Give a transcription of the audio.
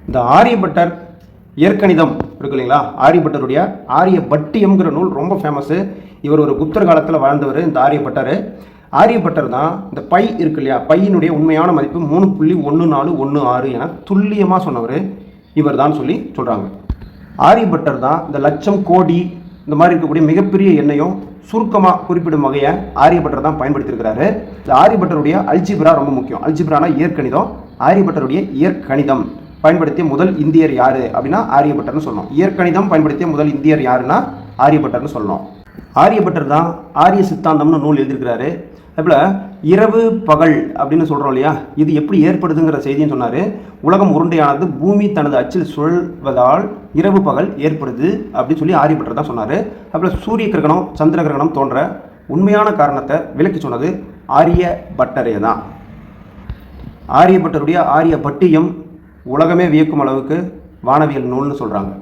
இந்த ஆரியபட்டர் இயற்கணிதம் இருக்கு இல்லைங்களா, ஆரியபட்டருடைய ஆரியபட்டியம்ங்கிற நூல் ரொம்ப ஃபேமஸ்ஸு. இவர் ஒரு குப்தர் காலத்தில் வாழ்ந்தவர் இந்த ஆரியபட்டர். ஆரியபட்டர் தான் இந்த பை இருக்கு இல்லையா, பையினுடைய உண்மையான மதிப்பு 3.1416 என துல்லியமாக சொன்னவர் இவர் தான் சொல்லி சொல்கிறாங்க. ஆரியபட்டர் தான் இந்த லட்சம், கோடி இந்த மாதிரி இருக்கக்கூடிய மிகப்பெரிய எண்ணையும் சுருக்கமாக குறிப்பிடும் வகையை ஆரியபட்டர் தான் பயன்படுத்தியிருக்கிறாரு. இந்த ஆரியபட்டருடைய அல்ஜிப்ரா ரொம்ப முக்கியம். அல்ஜிப்ரானா இயற்கணிதம். ஆரியபட்டருடைய இயற்கணிதம் பயன்படுத்திய முதல் இந்தியர் யாரு அப்படின்னா ஆரியபட்டர்னு சொல்லணும். இயற்கணிதம் பயன்படுத்திய முதல் இந்தியர் யாருன்னா ஆரியபட்டர்னு சொல்லணும். ஆரியபட்டர் தான் ஆரிய சித்தாந்தம்னு நூல் எழுதியிருக்கிறாரு. அதுபோல் இரவு பகல் அப்படின்னு சொல்கிறோம் இல்லையா, இது எப்படி ஏற்படுதுங்கிற செய்தின்னு சொன்னார். உலகம் உருண்டையானது பூமி தனது அச்சில் சுழல்வதால் இரவு பகல் ஏற்படுது அப்படின்னு சொல்லி ஆரியபட்டர் தான் சொன்னார். அதுபோல் சூரிய கிரகணம், சந்திர கிரகணம் தோன்ற உண்மையான காரணத்தை விளக்கி சொன்னது ஆரியபட்டரே தான். ஆரியபட்டருடைய ஆரியபட்டியம் உலகமே வியக்கும் அளவுக்கு வானவியல் நூல்னு சொல்கிறாங்க.